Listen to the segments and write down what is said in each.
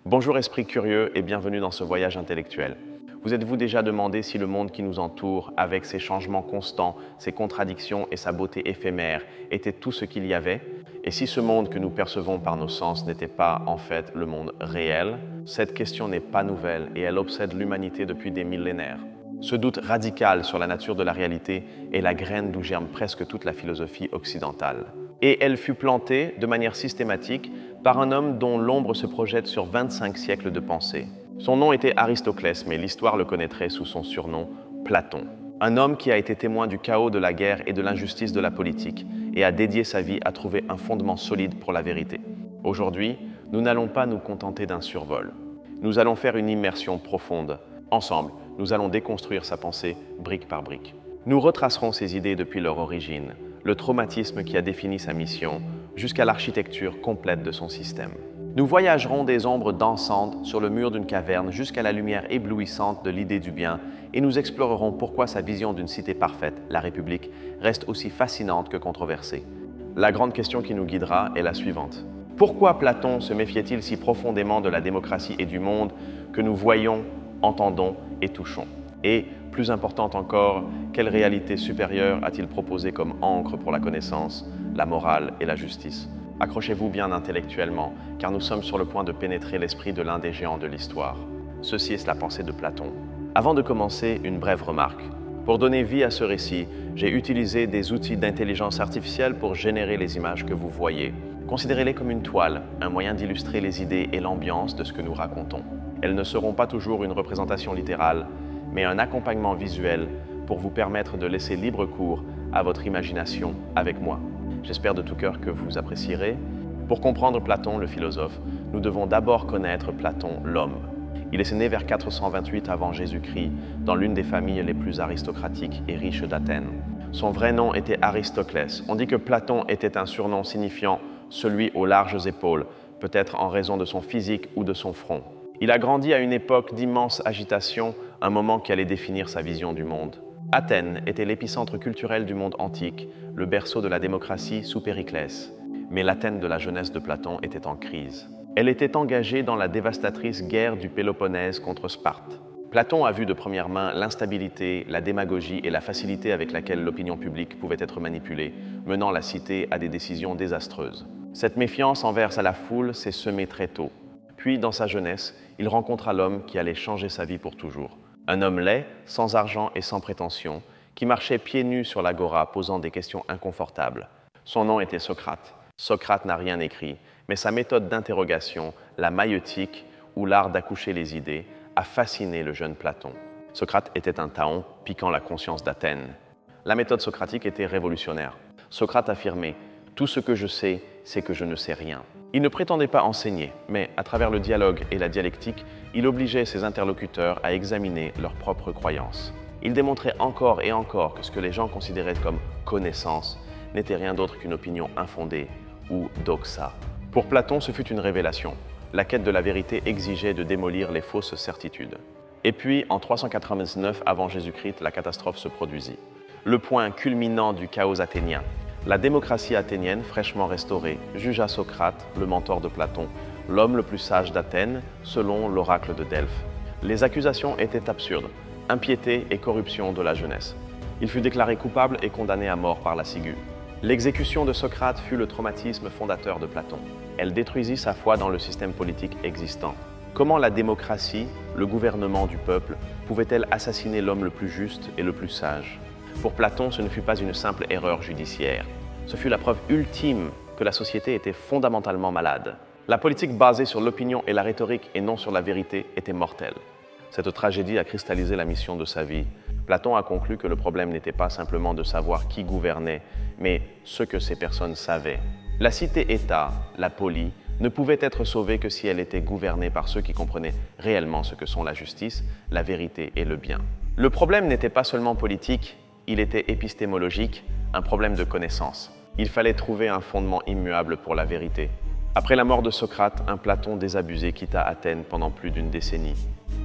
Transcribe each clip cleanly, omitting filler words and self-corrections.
Bonjour esprit curieux et bienvenue dans ce voyage intellectuel. Vous êtes-vous déjà demandé si le monde qui nous entoure, avec ses changements constants, ses contradictions et sa beauté éphémère, était tout ce qu'il y avait? Et si ce monde que nous percevons par nos sens n'était pas en fait le monde réel? Cette question n'est pas nouvelle et elle obsède l'humanité depuis des millénaires. Ce doute radical sur la nature de la réalité est la graine d'où germe presque toute la philosophie occidentale. Et elle fut plantée de manière systématique par un homme dont l'ombre se projette sur 25 siècles de pensée. Son nom était Aristoclès, mais l'histoire le connaîtrait sous son surnom Platon. Un homme qui a été témoin du chaos de la guerre et de l'injustice de la politique et a dédié sa vie à trouver un fondement solide pour la vérité. Aujourd'hui, nous n'allons pas nous contenter d'un survol. Nous allons faire une immersion profonde. Ensemble, nous allons déconstruire sa pensée brique par brique. Nous retracerons ses idées depuis leur origine, le traumatisme qui a défini sa mission, jusqu'à l'architecture complète de son système. Nous voyagerons des ombres dansantes sur le mur d'une caverne jusqu'à la lumière éblouissante de l'idée du bien et nous explorerons pourquoi sa vision d'une cité parfaite, la République, reste aussi fascinante que controversée. La grande question qui nous guidera est la suivante. Pourquoi Platon se méfiait-il si profondément de la démocratie et du monde que nous voyons, entendons et touchons? Et, plus importante encore, quelle réalité supérieure a-t-il proposé comme encre pour la connaissance, la morale et la justice? Accrochez-vous bien intellectuellement, car nous sommes sur le point de pénétrer l'esprit de l'un des géants de l'histoire. Ceci est la pensée de Platon. Avant de commencer, une brève remarque. Pour donner vie à ce récit, j'ai utilisé des outils d'intelligence artificielle pour générer les images que vous voyez. Considérez-les comme une toile, un moyen d'illustrer les idées et l'ambiance de ce que nous racontons. Elles ne seront pas toujours une représentation littérale, mais un accompagnement visuel pour vous permettre de laisser libre cours à votre imagination avec moi. J'espère de tout cœur que vous apprécierez. Pour comprendre Platon, le philosophe, nous devons d'abord connaître Platon, l'homme. Il est né vers 428 avant Jésus-Christ, dans l'une des familles les plus aristocratiques et riches d'Athènes. Son vrai nom était Aristoclès. On dit que Platon était un surnom signifiant « celui aux larges épaules », peut-être en raison de son physique ou de son front. Il a grandi à une époque d'immense agitation, un moment qui allait définir sa vision du monde. Athènes était l'épicentre culturel du monde antique, le berceau de la démocratie sous Périclès. Mais l'Athènes de la jeunesse de Platon était en crise. Elle était engagée dans la dévastatrice guerre du Péloponnèse contre Sparte. Platon a vu de première main l'instabilité, la démagogie et la facilité avec laquelle l'opinion publique pouvait être manipulée, menant la cité à des décisions désastreuses. Cette méfiance envers la foule s'est semée très tôt. Puis, dans sa jeunesse, il rencontra l'homme qui allait changer sa vie pour toujours. Un homme laid, sans argent et sans prétention, qui marchait pieds nus sur l'agora posant des questions inconfortables. Son nom était Socrate. Socrate n'a rien écrit, mais sa méthode d'interrogation, la maïeutique, ou l'art d'accoucher les idées, a fasciné le jeune Platon. Socrate était un taon piquant la conscience d'Athènes. La méthode socratique était révolutionnaire. Socrate affirmait « Tout ce que je sais, c'est que je ne sais rien ». Il ne prétendait pas enseigner, mais à travers le dialogue et la dialectique, il obligeait ses interlocuteurs à examiner leurs propres croyances. Il démontrait encore et encore que ce que les gens considéraient comme connaissance n'était rien d'autre qu'une opinion infondée ou doxa. Pour Platon, ce fut une révélation. La quête de la vérité exigeait de démolir les fausses certitudes. Et puis, en 399 avant Jésus-Christ, la catastrophe se produisit. Le point culminant du chaos athénien. La démocratie athénienne, fraîchement restaurée, jugea Socrate, le mentor de Platon, l'homme le plus sage d'Athènes, selon l'oracle de Delphes. Les accusations étaient absurdes, impiété et corruption de la jeunesse. Il fut déclaré coupable et condamné à mort par la ciguë. L'exécution de Socrate fut le traumatisme fondateur de Platon. Elle détruisit sa foi dans le système politique existant. Comment la démocratie, le gouvernement du peuple, pouvait-elle assassiner l'homme le plus juste et le plus sage? Pour Platon, ce ne fut pas une simple erreur judiciaire. Ce fut la preuve ultime que la société était fondamentalement malade. La politique basée sur l'opinion et la rhétorique et non sur la vérité était mortelle. Cette tragédie a cristallisé la mission de sa vie. Platon a conclu que le problème n'était pas simplement de savoir qui gouvernait, mais ce que ces personnes savaient. La cité-État, la polis, ne pouvait être sauvée que si elle était gouvernée par ceux qui comprenaient réellement ce que sont la justice, la vérité et le bien. Le problème n'était pas seulement politique, il était épistémologique, un problème de connaissance. Il fallait trouver un fondement immuable pour la vérité. Après la mort de Socrate, un Platon désabusé quitta Athènes pendant plus d'une décennie.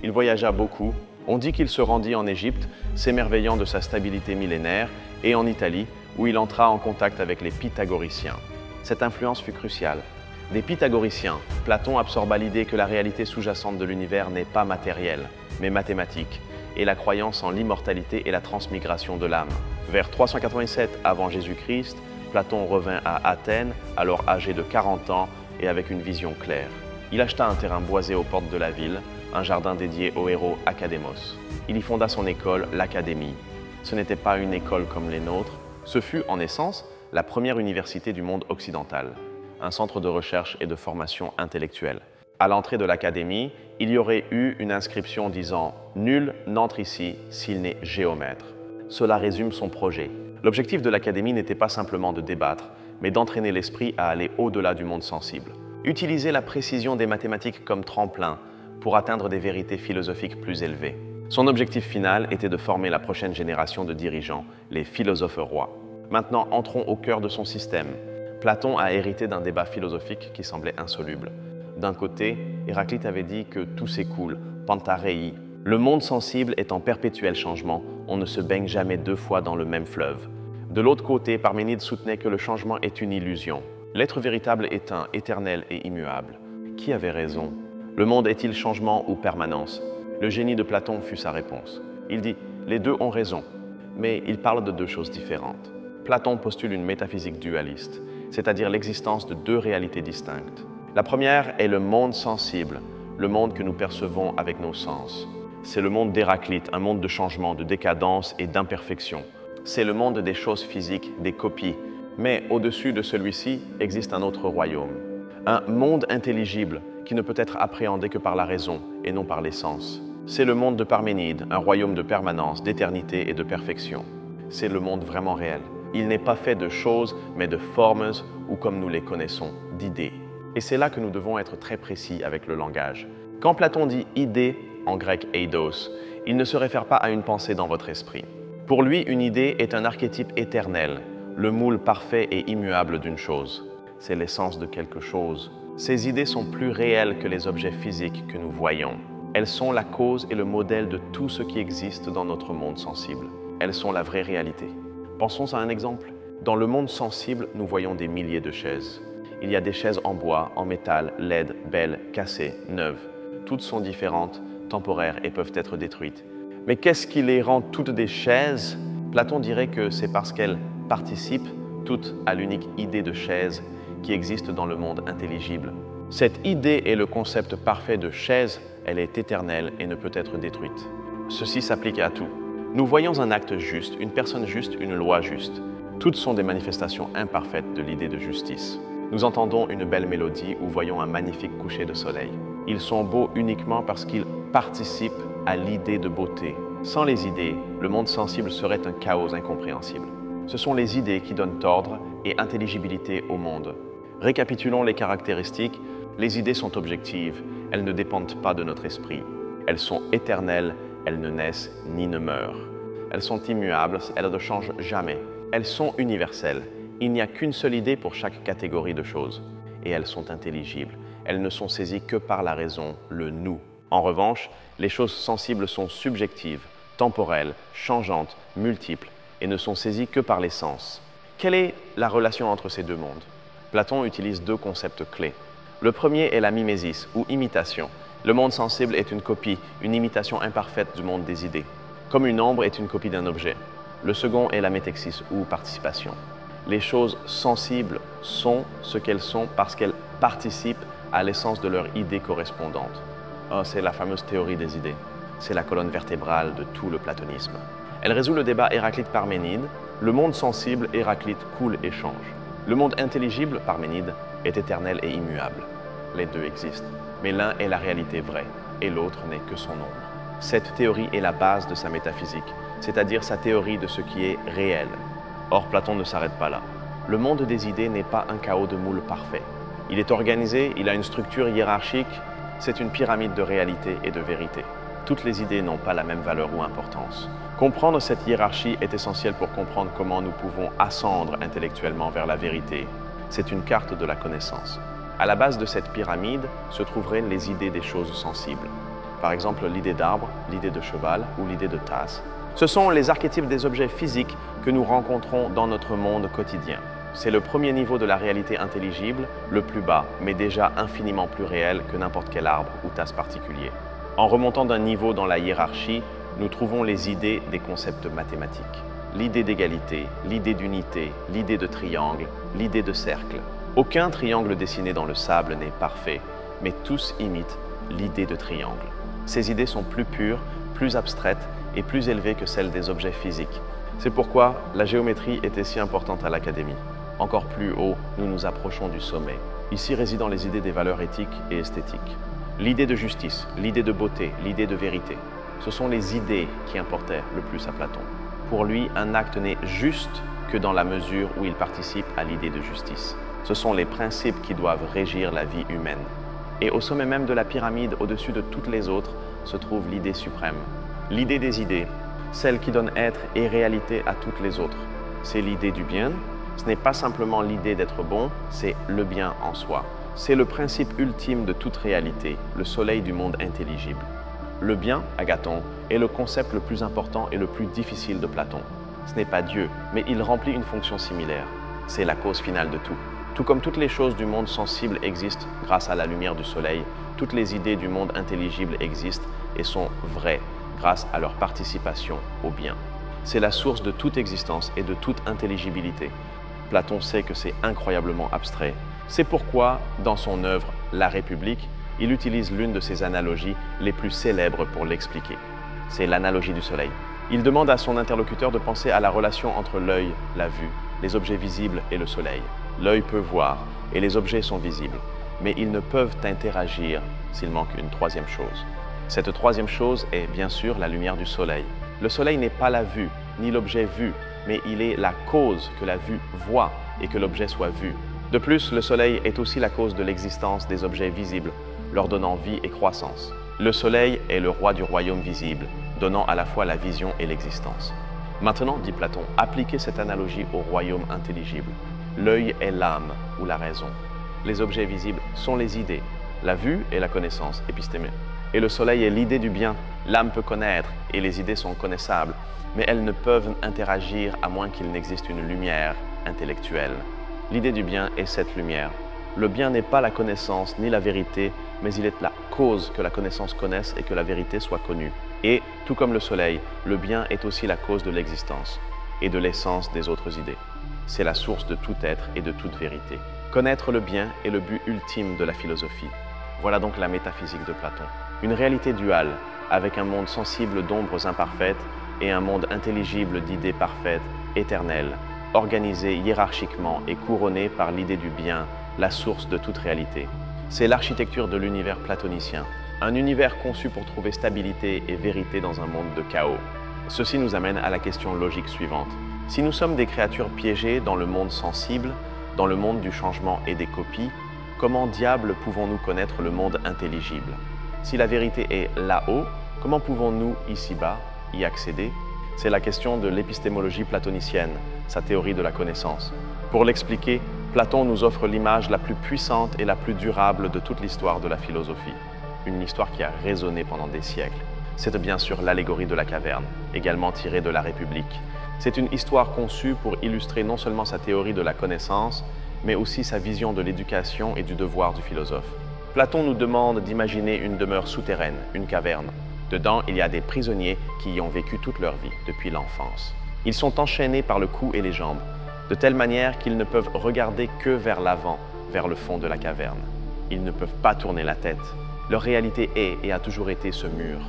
Il voyagea beaucoup. On dit qu'il se rendit en Égypte, s'émerveillant de sa stabilité millénaire, et en Italie, où il entra en contact avec les pythagoriciens. Cette influence fut cruciale. Des pythagoriciens, Platon absorba l'idée que la réalité sous-jacente de l'univers n'est pas matérielle, mais mathématique, et la croyance en l'immortalité et la transmigration de l'âme. Vers 387 avant Jésus-Christ, Platon revint à Athènes, alors âgé de 40 ans et avec une vision claire. Il acheta un terrain boisé aux portes de la ville, un jardin dédié au héros Académos. Il y fonda son école, l'Académie. Ce n'était pas une école comme les nôtres, ce fut en essence la première université du monde occidental, un centre de recherche et de formation intellectuelle. À l'entrée de l'Académie, il y aurait eu une inscription disant « Nul n'entre ici s'il n'est géomètre ». Cela résume son projet. L'objectif de l'Académie n'était pas simplement de débattre, mais d'entraîner l'esprit à aller au-delà du monde sensible. Utiliser la précision des mathématiques comme tremplin pour atteindre des vérités philosophiques plus élevées. Son objectif final était de former la prochaine génération de dirigeants, les philosophes rois. Maintenant, entrons au cœur de son système. Platon a hérité d'un débat philosophique qui semblait insoluble. D'un côté, Héraclite avait dit que tout s'écoule, pantarei. Le monde sensible est en perpétuel changement, on ne se baigne jamais deux fois dans le même fleuve. De l'autre côté, Parménide soutenait que le changement est une illusion. L'être véritable est un, éternel et immuable. Qui avait raison? Le monde est-il changement ou permanence? Le génie de Platon fut sa réponse. Il dit « Les deux ont raison », mais il parle de deux choses différentes. Platon postule une métaphysique dualiste, c'est-à-dire l'existence de deux réalités distinctes. La première est le monde sensible, le monde que nous percevons avec nos sens. C'est le monde d'Héraclite, un monde de changement, de décadence et d'imperfection. C'est le monde des choses physiques, des copies. Mais au-dessus de celui-ci existe un autre royaume. Un monde intelligible qui ne peut être appréhendé que par la raison et non par les sens. C'est le monde de Parménide, un royaume de permanence, d'éternité et de perfection. C'est le monde vraiment réel. Il n'est pas fait de choses, mais de formes ou comme nous les connaissons, d'idées. Et c'est là que nous devons être très précis avec le langage. Quand Platon dit « idée », en grec « eidos », il ne se réfère pas à une pensée dans votre esprit. Pour lui, une idée est un archétype éternel, le moule parfait et immuable d'une chose. C'est l'essence de quelque chose. Ces idées sont plus réelles que les objets physiques que nous voyons. Elles sont la cause et le modèle de tout ce qui existe dans notre monde sensible. Elles sont la vraie réalité. Pensons à un exemple. Dans le monde sensible, nous voyons des milliers de chaises. Il y a des chaises en bois, en métal, laides, belles, cassées, neuves. Toutes sont différentes, temporaires et peuvent être détruites. Mais qu'est-ce qui les rend toutes des chaises? Platon dirait que c'est parce qu'elles participent toutes à l'unique idée de chaise qui existe dans le monde intelligible. Cette idée est le concept parfait de chaise, elle est éternelle et ne peut être détruite. Ceci s'applique à tout. Nous voyons un acte juste, une personne juste, une loi juste. Toutes sont des manifestations imparfaites de l'idée de justice. Nous entendons une belle mélodie ou voyons un magnifique coucher de soleil. Ils sont beaux uniquement parce qu'ils participent à l'idée de beauté. Sans les idées, le monde sensible serait un chaos incompréhensible. Ce sont les idées qui donnent ordre et intelligibilité au monde. Récapitulons les caractéristiques. Les idées sont objectives, elles ne dépendent pas de notre esprit. Elles sont éternelles, elles ne naissent ni ne meurent. Elles sont immuables, elles ne changent jamais. Elles sont universelles. Il n'y a qu'une seule idée pour chaque catégorie de choses. Et elles sont intelligibles. Elles ne sont saisies que par la raison, le nous. En revanche, les choses sensibles sont subjectives, temporelles, changeantes, multiples, et ne sont saisies que par les sens. Quelle est la relation entre ces deux mondes? Platon utilise deux concepts clés. Le premier est la mimésis, ou imitation. Le monde sensible est une copie, une imitation imparfaite du monde des idées, comme une ombre est une copie d'un objet. Le second est la métexis, ou participation. Les choses sensibles sont ce qu'elles sont parce qu'elles participent à l'essence de leur idée correspondante. C'est la fameuse théorie des idées. C'est la colonne vertébrale de tout le platonisme. Elle résout le débat Héraclite-Parménide. Le monde sensible, Héraclite, coule et change. Le monde intelligible, Parménide, est éternel et immuable. Les deux existent, mais l'un est la réalité vraie et l'autre n'est que son ombre. Cette théorie est la base de sa métaphysique, c'est-à-dire sa théorie de ce qui est réel. Or, Platon ne s'arrête pas là. Le monde des idées n'est pas un chaos de moules parfait. Il est organisé, il a une structure hiérarchique, c'est une pyramide de réalité et de vérité. Toutes les idées n'ont pas la même valeur ou importance. Comprendre cette hiérarchie est essentiel pour comprendre comment nous pouvons ascendre intellectuellement vers la vérité. C'est une carte de la connaissance. À la base de cette pyramide se trouveraient les idées des choses sensibles. Par exemple, l'idée d'arbre, l'idée de cheval ou l'idée de tasse. Ce sont les archétypes des objets physiques que nous rencontrons dans notre monde quotidien. C'est le premier niveau de la réalité intelligible, le plus bas, mais déjà infiniment plus réel que n'importe quel arbre ou tasse particulier. En remontant d'un niveau dans la hiérarchie, nous trouvons les idées des concepts mathématiques. L'idée d'égalité, l'idée d'unité, l'idée de triangle, l'idée de cercle. Aucun triangle dessiné dans le sable n'est parfait, mais tous imitent l'idée de triangle. Ces idées sont plus pures, plus abstraites et plus élevées que celles des objets physiques. C'est pourquoi la géométrie était si importante à l'Académie. Encore plus haut, nous nous approchons du sommet. Ici résident les idées des valeurs éthiques et esthétiques. L'idée de justice, l'idée de beauté, l'idée de vérité. Ce sont les idées qui importaient le plus à Platon. Pour lui, un acte n'est juste que dans la mesure où il participe à l'idée de justice. Ce sont les principes qui doivent régir la vie humaine. Et au sommet même de la pyramide, au-dessus de toutes les autres, se trouve l'idée suprême. L'idée des idées, celle qui donne être et réalité à toutes les autres. C'est l'idée du bien. Ce n'est pas simplement l'idée d'être bon, c'est le bien en soi. C'est le principe ultime de toute réalité, le soleil du monde intelligible. Le bien, Agathon, est le concept le plus important et le plus difficile de Platon. Ce n'est pas Dieu, mais il remplit une fonction similaire. C'est la cause finale de tout. Tout comme toutes les choses du monde sensible existent grâce à la lumière du soleil, toutes les idées du monde intelligible existent et sont vraies grâce à leur participation au bien. C'est la source de toute existence et de toute intelligibilité. Platon sait que c'est incroyablement abstrait. C'est pourquoi, dans son œuvre « La République », il utilise l'une de ses analogies les plus célèbres pour l'expliquer. C'est l'analogie du soleil. Il demande à son interlocuteur de penser à la relation entre l'œil, la vue, les objets visibles et le soleil. L'œil peut voir et les objets sont visibles, mais ils ne peuvent interagir s'il manque une troisième chose. Cette troisième chose est bien sûr la lumière du soleil. Le soleil n'est pas la vue, ni l'objet vu, mais il est la cause que la vue voit et que l'objet soit vu. De plus, le soleil est aussi la cause de l'existence des objets visibles, leur donnant vie et croissance. Le soleil est le roi du royaume visible, donnant à la fois la vision et l'existence. Maintenant, dit Platon, appliquez cette analogie au royaume intelligible. L'œil est l'âme ou la raison. Les objets visibles sont les idées. La vue est la connaissance, épistémé. Et le soleil est l'idée du bien. L'âme peut connaître et les idées sont connaissables, mais elles ne peuvent interagir à moins qu'il n'existe une lumière intellectuelle. L'idée du bien est cette lumière. Le bien n'est pas la connaissance ni la vérité, mais il est la cause que la connaissance connaisse et que la vérité soit connue. Et, tout comme le soleil, le bien est aussi la cause de l'existence et de l'essence des autres idées. C'est la source de tout être et de toute vérité. Connaître le bien est le but ultime de la philosophie. Voilà donc la métaphysique de Platon. Une réalité duale, avec un monde sensible d'ombres imparfaites et un monde intelligible d'idées parfaites, éternelles, organisé hiérarchiquement et couronné par l'idée du bien, la source de toute réalité. C'est l'architecture de l'univers platonicien, un univers conçu pour trouver stabilité et vérité dans un monde de chaos. Ceci nous amène à la question logique suivante. Si nous sommes des créatures piégées dans le monde sensible, dans le monde du changement et des copies, comment diable pouvons-nous connaître le monde intelligible? Si la vérité est là-haut, comment pouvons-nous, ici-bas, y accéder? C'est la question de l'épistémologie platonicienne, sa théorie de la connaissance. Pour l'expliquer, Platon nous offre l'image la plus puissante et la plus durable de toute l'histoire de la philosophie. Une histoire qui a résonné pendant des siècles. C'est bien sûr l'allégorie de la caverne, également tirée de la République. C'est une histoire conçue pour illustrer non seulement sa théorie de la connaissance, mais aussi sa vision de l'éducation et du devoir du philosophe. Platon nous demande d'imaginer une demeure souterraine, une caverne. Dedans, il y a des prisonniers qui y ont vécu toute leur vie, depuis l'enfance. Ils sont enchaînés par le cou et les jambes, de telle manière qu'ils ne peuvent regarder que vers l'avant, vers le fond de la caverne. Ils ne peuvent pas tourner la tête. Leur réalité est et a toujours été ce mur.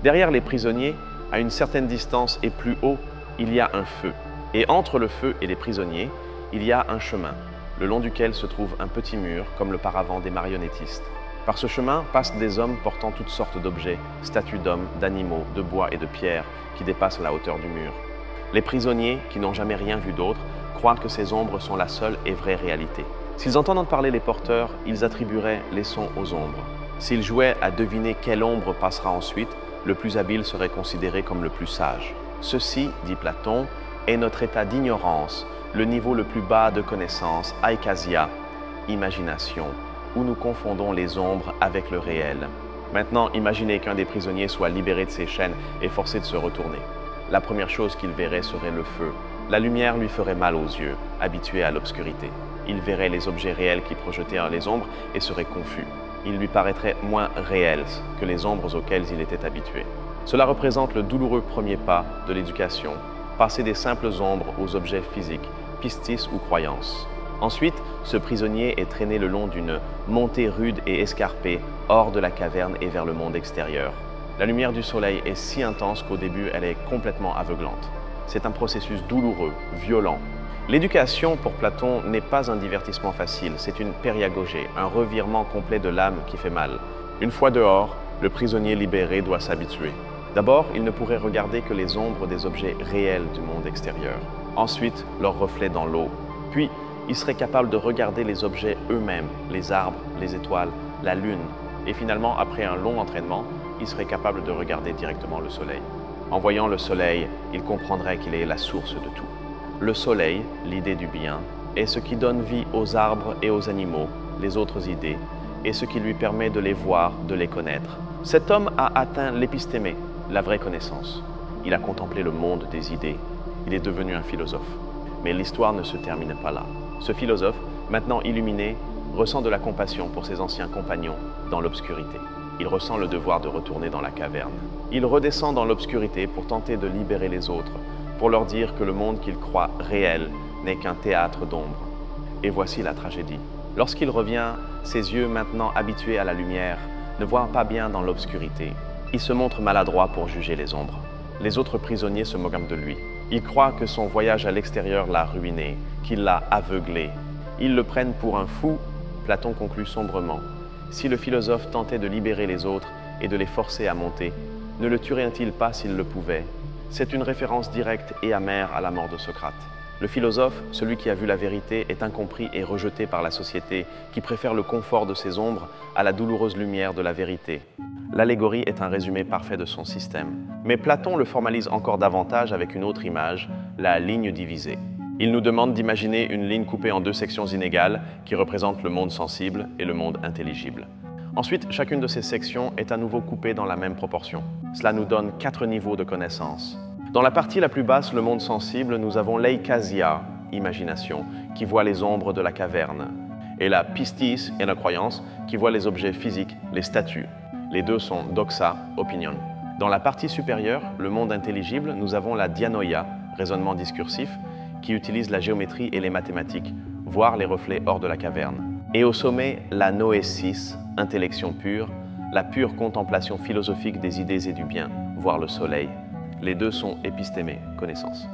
Derrière les prisonniers, à une certaine distance et plus haut, il y a un feu. Et entre le feu et les prisonniers, il y a un chemin, le long duquel se trouve un petit mur, comme le paravent des marionnettistes. Par ce chemin passent des hommes portant toutes sortes d'objets, statues d'hommes, d'animaux, de bois et de pierres, qui dépassent la hauteur du mur. Les prisonniers, qui n'ont jamais rien vu d'autre, croient que ces ombres sont la seule et vraie réalité. S'ils entendent parler les porteurs, ils attribueraient les sons aux ombres. S'ils jouaient à deviner quelle ombre passera ensuite, le plus habile serait considéré comme le plus sage. Ceci, dit Platon, est notre état d'ignorance, le niveau le plus bas de connaissance, aikasia, imagination, où nous confondons les ombres avec le réel. Maintenant, imaginez qu'un des prisonniers soit libéré de ses chaînes et forcé de se retourner. La première chose qu'il verrait serait le feu, La lumière lui ferait mal aux yeux, habitué à l'obscurité. Il verrait les objets réels qui projetaient les ombres et serait confus. Il lui paraîtrait moins réel que les ombres auxquelles il était habitué. Cela représente le douloureux premier pas de l'éducation, passer des simples ombres aux objets physiques, pistis ou croyances. Ensuite, ce prisonnier est traîné le long d'une montée rude et escarpée hors de la caverne et vers le monde extérieur. La lumière du soleil est si intense qu'au début, elle est complètement aveuglante. C'est un processus douloureux, violent. L'éducation, pour Platon, n'est pas un divertissement facile, c'est une périagogée, un revirement complet de l'âme qui fait mal. Une fois dehors, le prisonnier libéré doit s'habituer. D'abord, il ne pourrait regarder que les ombres des objets réels du monde extérieur. Ensuite, leurs reflets dans l'eau. Puis, il serait capable de regarder les objets eux-mêmes, les arbres, les étoiles, la lune. Et finalement, après un long entraînement, il serait capable de regarder directement le soleil. En voyant le soleil, il comprendrait qu'il est la source de tout. Le soleil, l'idée du bien, est ce qui donne vie aux arbres et aux animaux, les autres idées, et ce qui lui permet de les voir, de les connaître. Cet homme a atteint l'épistémé, la vraie connaissance. Il a contemplé le monde des idées. Il est devenu un philosophe. Mais l'histoire ne se termine pas là. Ce philosophe, maintenant illuminé, ressent de la compassion pour ses anciens compagnons dans l'obscurité. Il ressent le devoir de retourner dans la caverne. Il redescend dans l'obscurité pour tenter de libérer les autres, pour leur dire que le monde qu'il croit réel n'est qu'un théâtre d'ombre. Et voici la tragédie. Lorsqu'il revient, ses yeux maintenant habitués à la lumière ne voient pas bien dans l'obscurité. Il se montre maladroit pour juger les ombres. Les autres prisonniers se moquent de lui. Ils croient que son voyage à l'extérieur l'a ruiné, qu'il l'a aveuglé. Ils le prennent pour un fou. Platon conclut sombrement. Si le philosophe tentait de libérer les autres et de les forcer à monter, ne le tuerait-il pas s'il le pouvait? C'est une référence directe et amère à la mort de Socrate. Le philosophe, celui qui a vu la vérité, est incompris et rejeté par la société, qui préfère le confort de ses ombres à la douloureuse lumière de la vérité. L'allégorie est un résumé parfait de son système. Mais Platon le formalise encore davantage avec une autre image, la ligne divisée. Il nous demande d'imaginer une ligne coupée en deux sections inégales qui représentent le monde sensible et le monde intelligible. Ensuite, chacune de ces sections est à nouveau coupée dans la même proportion. Cela nous donne 4 niveaux de connaissance. Dans la partie la plus basse, le monde sensible, nous avons l'eikasia, imagination, qui voit les ombres de la caverne, et la pistis, et la croyance, qui voit les objets physiques, les statues. Les deux sont doxa, opinion. Dans la partie supérieure, le monde intelligible, nous avons la dianoia, raisonnement discursif, qui utilise la géométrie et les mathématiques, voir les reflets hors de la caverne. Et au sommet, la noésis, intellection pure, la pure contemplation philosophique des idées et du bien, voir le soleil. Les deux sont épistémés, connaissance.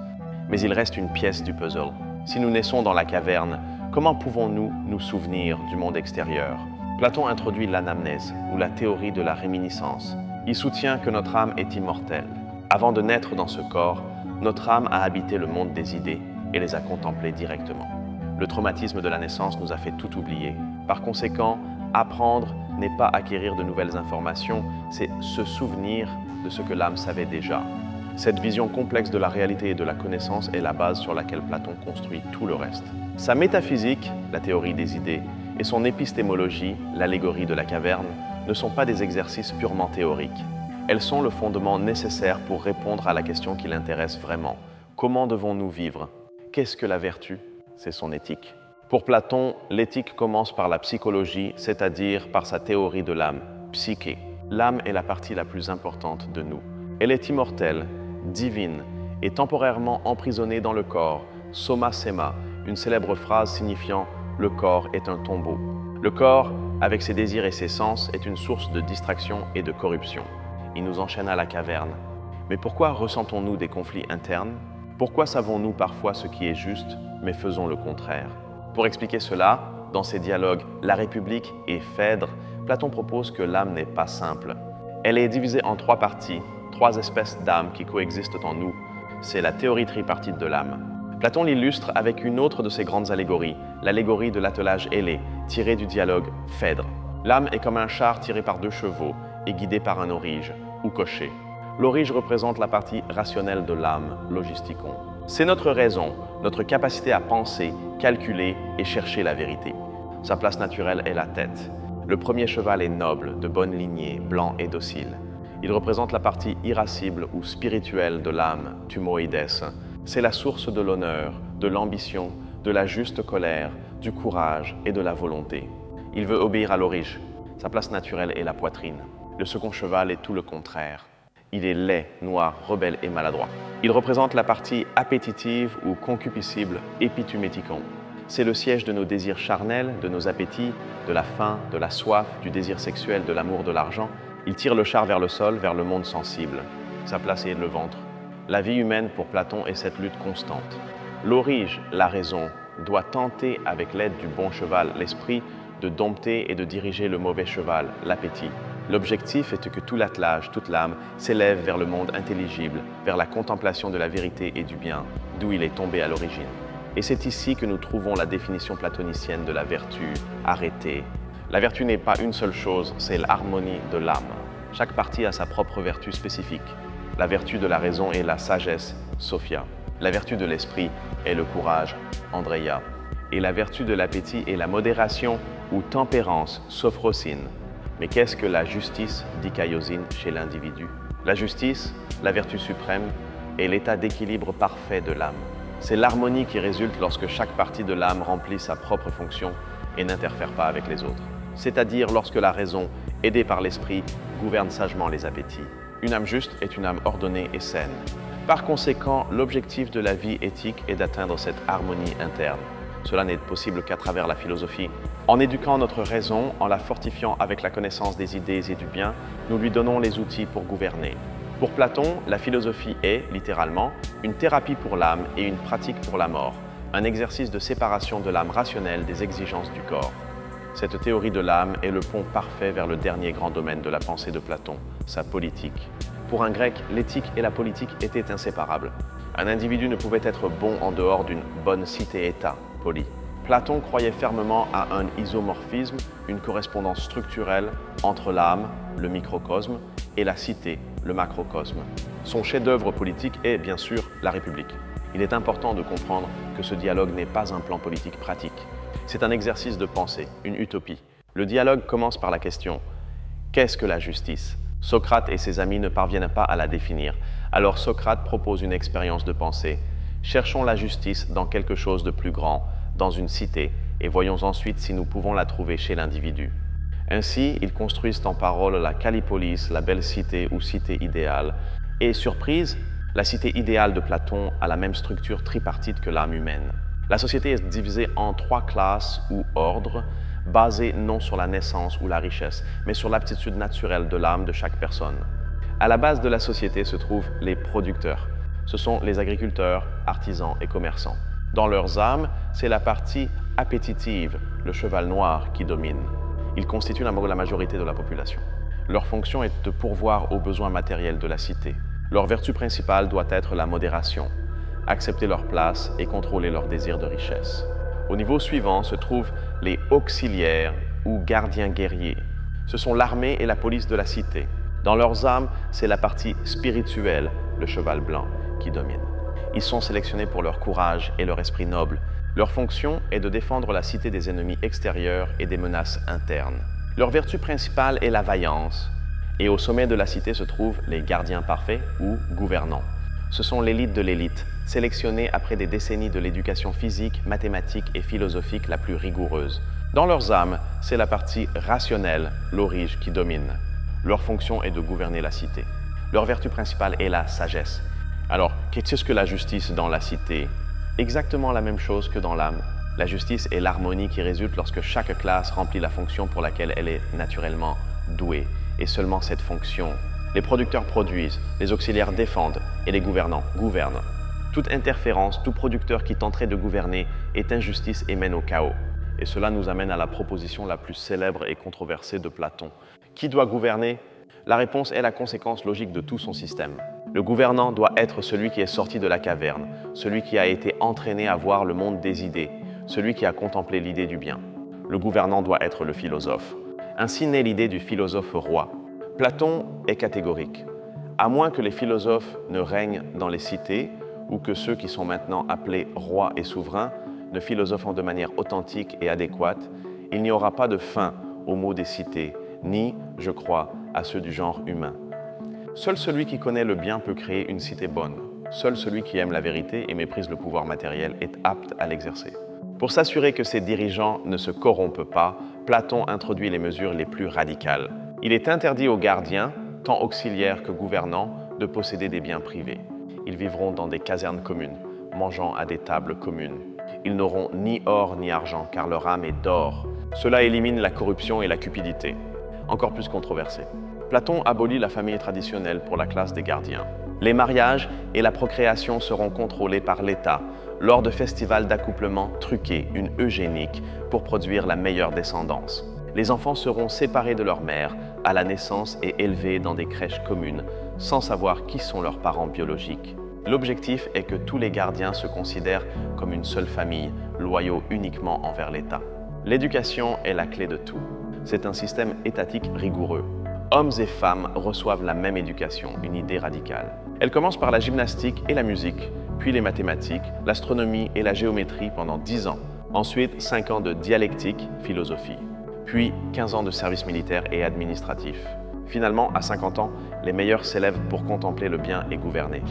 Mais il reste une pièce du puzzle. Si nous naissons dans la caverne, comment pouvons-nous nous souvenir du monde extérieur? Platon introduit l'anamnèse, ou la théorie de la réminiscence. Il soutient que notre âme est immortelle. Avant de naître dans ce corps, notre âme a habité le monde des idées et les a contemplées directement. Le traumatisme de la naissance nous a fait tout oublier. Par conséquent, apprendre n'est pas acquérir de nouvelles informations, c'est se souvenir de ce que l'âme savait déjà. Cette vision complexe de la réalité et de la connaissance est la base sur laquelle Platon construit tout le reste. Sa métaphysique, la théorie des idées, et son épistémologie, l'allégorie de la caverne, ne sont pas des exercices purement théoriques. Elles sont le fondement nécessaire pour répondre à la question qui l'intéresse vraiment. Comment devons-nous vivre? Qu'est-ce que la vertu? C'est son éthique. Pour Platon, l'éthique commence par la psychologie, c'est-à-dire par sa théorie de l'âme, psyché. L'âme est la partie la plus importante de nous. Elle est immortelle, divine et temporairement emprisonnée dans le corps, soma sema, une célèbre phrase signifiant « le corps est un tombeau ». Le corps, avec ses désirs et ses sens, est une source de distraction et de corruption. Il nous enchaîne à la caverne. Mais pourquoi ressentons-nous des conflits internes? Pourquoi savons-nous parfois ce qui est juste, mais faisons le contraire? Pour expliquer cela, dans ses dialogues La République et Phèdre, Platon propose que l'âme n'est pas simple. Elle est divisée en 3 parties, 3 espèces d'âmes qui coexistent en nous. C'est la théorie tripartite de l'âme. Platon l'illustre avec une autre de ses grandes allégories, l'allégorie de l'attelage ailé, tirée du dialogue Phèdre. L'âme est comme un char tiré par 2 chevaux et guidé par un aurige, ou cocher. L'aurige représente la partie rationnelle de l'âme, logisticon. C'est notre raison, notre capacité à penser, calculer et chercher la vérité. Sa place naturelle est la tête. Le premier cheval est noble, de bonne lignée, blanc et docile. Il représente la partie irascible ou spirituelle de l'âme, thumoïdes. C'est la source de l'honneur, de l'ambition, de la juste colère, du courage et de la volonté. Il veut obéir à l'orige. Sa place naturelle est la poitrine. Le second cheval est tout le contraire. Il est laid, noir, rebelle et maladroit. Il représente la partie appétitive ou concupiscible, épituméticon. C'est le siège de nos désirs charnels, de nos appétits, de la faim, de la soif, du désir sexuel, de l'amour, de l'argent. Il tire le char vers le sol, vers le monde sensible. Sa place est le ventre. La vie humaine pour Platon est cette lutte constante. L'orige, la raison, doit tenter avec l'aide du bon cheval, l'esprit, de dompter et de diriger le mauvais cheval, l'appétit. L'objectif est que tout l'attelage, toute l'âme, s'élève vers le monde intelligible, vers la contemplation de la vérité et du bien, d'où il est tombé à l'origine. Et c'est ici que nous trouvons la définition platonicienne de la vertu, arrêtée. La vertu n'est pas une seule chose, c'est l'harmonie de l'âme. Chaque partie a sa propre vertu spécifique. La vertu de la raison est la sagesse, Sophia. La vertu de l'esprit est le courage, Andreia. Et la vertu de l'appétit est la modération ou tempérance, sophrosine. Mais qu'est-ce que la justice, dikaiosine, chez l'individu? La justice, la vertu suprême, est l'état d'équilibre parfait de l'âme. C'est l'harmonie qui résulte lorsque chaque partie de l'âme remplit sa propre fonction et n'interfère pas avec les autres. C'est-à-dire lorsque la raison, aidée par l'esprit, gouverne sagement les appétits. Une âme juste est une âme ordonnée et saine. Par conséquent, l'objectif de la vie éthique est d'atteindre cette harmonie interne. Cela n'est possible qu'à travers la philosophie. En éduquant notre raison, en la fortifiant avec la connaissance des idées et du bien, nous lui donnons les outils pour gouverner. Pour Platon, la philosophie est, littéralement, une thérapie pour l'âme et une pratique pour la mort, un exercice de séparation de l'âme rationnelle des exigences du corps. Cette théorie de l'âme est le pont parfait vers le dernier grand domaine de la pensée de Platon, sa politique. Pour un grec, l'éthique et la politique étaient inséparables. Un individu ne pouvait être bon en dehors d'une bonne cité-état, poli. Platon croyait fermement à un isomorphisme, une correspondance structurelle entre l'âme, le microcosme, et la cité, le macrocosme. Son chef-d'œuvre politique est, bien sûr, la République. Il est important de comprendre que ce dialogue n'est pas un plan politique pratique. C'est un exercice de pensée, une utopie. Le dialogue commence par la question « Qu'est-ce que la justice ?» Socrate et ses amis ne parviennent pas à la définir. Alors Socrate propose une expérience de pensée. Cherchons la justice dans quelque chose de plus grand, dans une cité, et voyons ensuite si nous pouvons la trouver chez l'individu. Ainsi, ils construisent en parole la Callipolis, la belle cité ou cité idéale. Et surprise, la cité idéale de Platon a la même structure tripartite que l'âme humaine. La société est divisée en 3 classes ou ordres, basées non sur la naissance ou la richesse, mais sur l'aptitude naturelle de l'âme de chaque personne. À la base de la société se trouvent les producteurs. Ce sont les agriculteurs, artisans et commerçants. Dans leurs âmes, c'est la partie appétitive, le cheval noir, qui domine. Ils constituent la majorité de la population. Leur fonction est de pourvoir aux besoins matériels de la cité. Leur vertu principale doit être la modération, accepter leur place et contrôler leurs désirs de richesse. Au niveau suivant se trouvent les auxiliaires ou gardiens guerriers. Ce sont l'armée et la police de la cité. Dans leurs âmes, c'est la partie spirituelle, le cheval blanc, qui domine. Ils sont sélectionnés pour leur courage et leur esprit noble. Leur fonction est de défendre la cité des ennemis extérieurs et des menaces internes. Leur vertu principale est la vaillance. Et au sommet de la cité se trouvent les gardiens parfaits ou gouvernants. Ce sont l'élite de l'élite, sélectionnée après des décennies de l'éducation physique, mathématique et philosophique la plus rigoureuse. Dans leurs âmes, c'est la partie rationnelle, l'orige, qui domine. Leur fonction est de gouverner la cité. Leur vertu principale est la sagesse. Alors, qu'est-ce que la justice dans la cité? Exactement la même chose que dans l'âme. La justice est l'harmonie qui résulte lorsque chaque classe remplit la fonction pour laquelle elle est naturellement douée. Et seulement cette fonction. Les producteurs produisent, les auxiliaires défendent et les gouvernants gouvernent. Toute interférence, tout producteur qui tenterait de gouverner est injustice et mène au chaos. Et cela nous amène à la proposition la plus célèbre et controversée de Platon. Qui doit gouverner? La réponse est la conséquence logique de tout son système. Le gouvernant doit être celui qui est sorti de la caverne, celui qui a été entraîné à voir le monde des idées, celui qui a contemplé l'idée du bien. Le gouvernant doit être le philosophe. Ainsi naît l'idée du philosophe roi. Platon est catégorique. À moins que les philosophes ne règnent dans les cités ou que ceux qui sont maintenant appelés rois et souverains ne philosophent de manière authentique et adéquate, il n'y aura pas de fin aux mots des cités, ni, je crois, à ceux du genre humain. Seul celui qui connaît le bien peut créer une cité bonne. Seul celui qui aime la vérité et méprise le pouvoir matériel est apte à l'exercer. Pour s'assurer que ses dirigeants ne se corrompent pas, Platon introduit les mesures les plus radicales. Il est interdit aux gardiens, tant auxiliaires que gouvernants, de posséder des biens privés. Ils vivront dans des casernes communes, mangeant à des tables communes. Ils n'auront ni or ni argent, car leur âme est d'or. Cela élimine la corruption et la cupidité, encore plus controversé. Platon abolit la famille traditionnelle pour la classe des gardiens. Les mariages et la procréation seront contrôlés par l'État lors de festivals d'accouplement truqués, une eugénique, pour produire la meilleure descendance. Les enfants seront séparés de leur mère à la naissance et élevés dans des crèches communes, sans savoir qui sont leurs parents biologiques. L'objectif est que tous les gardiens se considèrent comme une seule famille, loyaux uniquement envers l'État. L'éducation est la clé de tout. C'est un système étatique rigoureux. Hommes et femmes reçoivent la même éducation, une idée radicale. Elle commence par la gymnastique et la musique, puis les mathématiques, l'astronomie et la géométrie pendant 10 ans. Ensuite, 5 ans de dialectique, philosophie. Puis 15 ans de service militaire et administratif. Finalement, à 50 ans, les meilleurs s'élèvent pour contempler le bien et gouverner.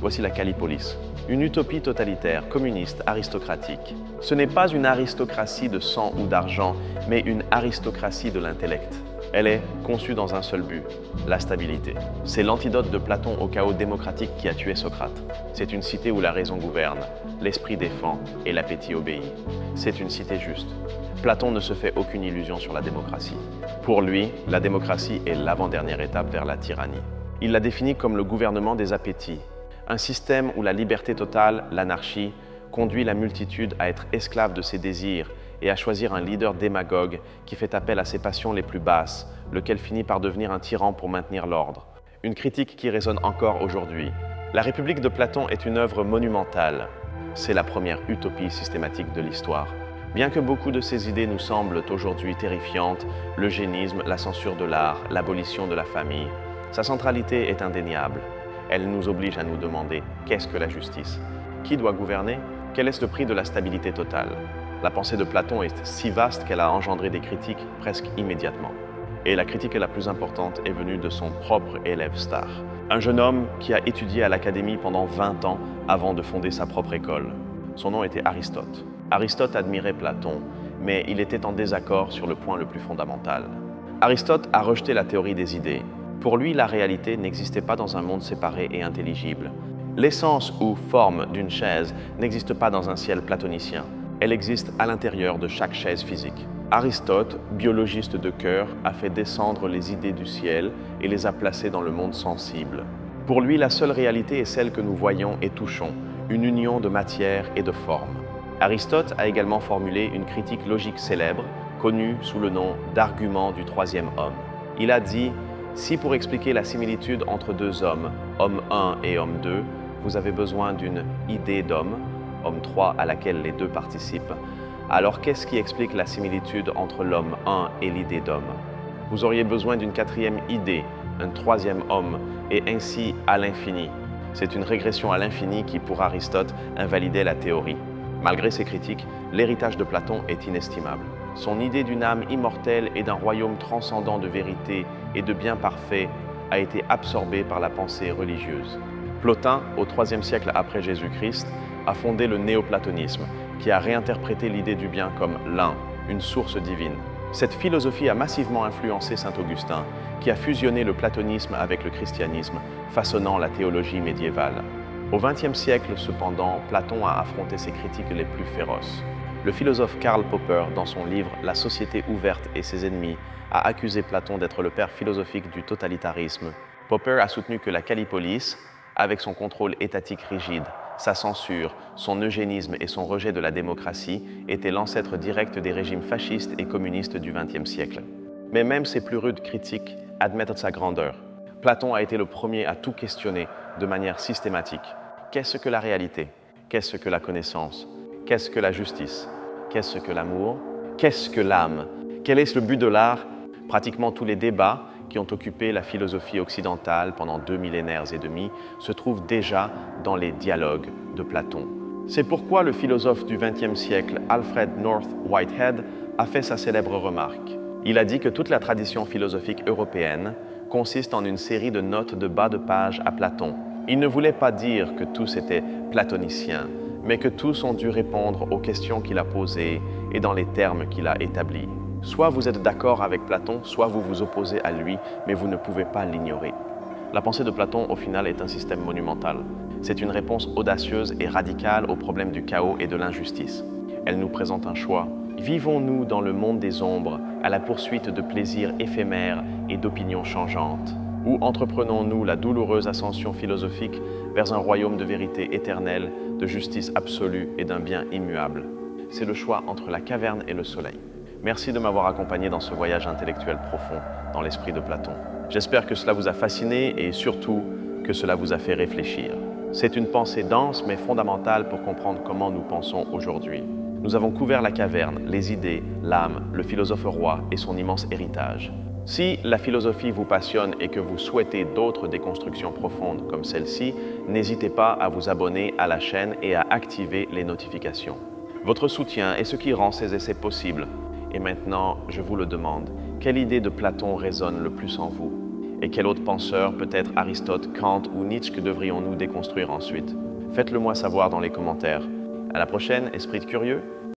Voici la Callipolis, une utopie totalitaire, communiste, aristocratique. Ce n'est pas une aristocratie de sang ou d'argent, mais une aristocratie de l'intellect. Elle est conçue dans un seul but, la stabilité. C'est l'antidote de Platon au chaos démocratique qui a tué Socrate. C'est une cité où la raison gouverne, l'esprit défend et l'appétit obéit. C'est une cité juste. Platon ne se fait aucune illusion sur la démocratie. Pour lui, la démocratie est l'avant-dernière étape vers la tyrannie. Il la définit comme le gouvernement des appétits, un système où la liberté totale, l'anarchie, conduit la multitude à être esclave de ses désirs et à choisir un leader démagogue qui fait appel à ses passions les plus basses, lequel finit par devenir un tyran pour maintenir l'ordre. Une critique qui résonne encore aujourd'hui. La République de Platon est une œuvre monumentale. C'est la première utopie systématique de l'histoire. Bien que beaucoup de ces idées nous semblent aujourd'hui terrifiantes, l'eugénisme, la censure de l'art, l'abolition de la famille, sa centralité est indéniable. Elle nous oblige à nous demander qu'est-ce que la justice? Qui doit gouverner? Quel est le prix de la stabilité totale? La pensée de Platon est si vaste qu'elle a engendré des critiques presque immédiatement. Et la critique la plus importante est venue de son propre élève star. Un jeune homme qui a étudié à l'académie pendant 20 ans avant de fonder sa propre école. Son nom était Aristote. Aristote admirait Platon, mais il était en désaccord sur le point le plus fondamental. Aristote a rejeté la théorie des idées. Pour lui, la réalité n'existait pas dans un monde séparé et intelligible. L'essence ou forme d'une chaise n'existe pas dans un ciel platonicien. Elle existe à l'intérieur de chaque chaise physique. Aristote, biologiste de cœur, a fait descendre les idées du ciel et les a placées dans le monde sensible. Pour lui, la seule réalité est celle que nous voyons et touchons, une union de matière et de forme. Aristote a également formulé une critique logique célèbre, connue sous le nom d'argument du troisième homme. Il a dit « Si pour expliquer la similitude entre deux hommes, homme 1 et homme 2, vous avez besoin d'une idée d'homme, homme 3 à laquelle les deux participent, alors qu'est-ce qui explique la similitude entre l'homme 1 et l'idée d'homme? Vous auriez besoin d'une quatrième idée, un troisième homme, et ainsi à l'infini. C'est une régression à l'infini qui, pour Aristote, invalidait la théorie. Malgré ses critiques, l'héritage de Platon est inestimable. Son idée d'une âme immortelle et d'un royaume transcendant de vérité et de bien parfait a été absorbée par la pensée religieuse. Plotin, au IIIe siècle après Jésus-Christ, a fondé le néoplatonisme, qui a réinterprété l'idée du bien comme l'un, une source divine. Cette philosophie a massivement influencé saint Augustin, qui a fusionné le platonisme avec le christianisme, façonnant la théologie médiévale. Au XXe siècle, cependant, Platon a affronté ses critiques les plus féroces. Le philosophe Karl Popper, dans son livre « La société ouverte et ses ennemis », a accusé Platon d'être le père philosophique du totalitarisme. Popper a soutenu que la Callipolis, avec son contrôle étatique rigide, sa censure, son eugénisme et son rejet de la démocratie, était l'ancêtre direct des régimes fascistes et communistes du XXe siècle. Mais même ses plus rudes critiques admettent sa grandeur. Platon a été le premier à tout questionner de manière systématique. Qu'est-ce que la réalité? Qu'est-ce que la connaissance? Qu'est-ce que la justice? Qu'est-ce que l'amour? Qu'est-ce que l'âme? Quel est le but de l'art? Pratiquement tous les débats qui ont occupé la philosophie occidentale pendant 2 millénaires et demi se trouvent déjà dans les dialogues de Platon. C'est pourquoi le philosophe du XXe siècle, Alfred North Whitehead, a fait sa célèbre remarque. Il a dit que toute la tradition philosophique européenne consiste en une série de notes de bas de page à Platon, Il ne voulait pas dire que tous étaient platoniciens, mais que tous ont dû répondre aux questions qu'il a posées et dans les termes qu'il a établis. Soit vous êtes d'accord avec Platon, soit vous vous opposez à lui, mais vous ne pouvez pas l'ignorer. La pensée de Platon, au final, est un système monumental. C'est une réponse audacieuse et radicale au problème du chaos et de l'injustice. Elle nous présente un choix. Vivons-nous dans le monde des ombres, à la poursuite de plaisirs éphémères et d'opinions changeantes? Ou entreprenons-nous la douloureuse ascension philosophique vers un royaume de vérité éternelle, de justice absolue et d'un bien immuable? C'est le choix entre la caverne et le soleil. Merci de m'avoir accompagné dans ce voyage intellectuel profond dans l'esprit de Platon. J'espère que cela vous a fasciné et surtout que cela vous a fait réfléchir. C'est une pensée dense mais fondamentale pour comprendre comment nous pensons aujourd'hui. Nous avons couvert la caverne, les idées, l'âme, le philosophe roi et son immense héritage. Si la philosophie vous passionne et que vous souhaitez d'autres déconstructions profondes comme celle-ci, n'hésitez pas à vous abonner à la chaîne et à activer les notifications. Votre soutien est ce qui rend ces essais possibles. Et maintenant, je vous le demande, quelle idée de Platon résonne le plus en vous? Et quel autre penseur, peut-être Aristote, Kant ou Nietzsche, que devrions-nous déconstruire ensuite? Faites-le moi savoir dans les commentaires. À la prochaine, esprit de curieux!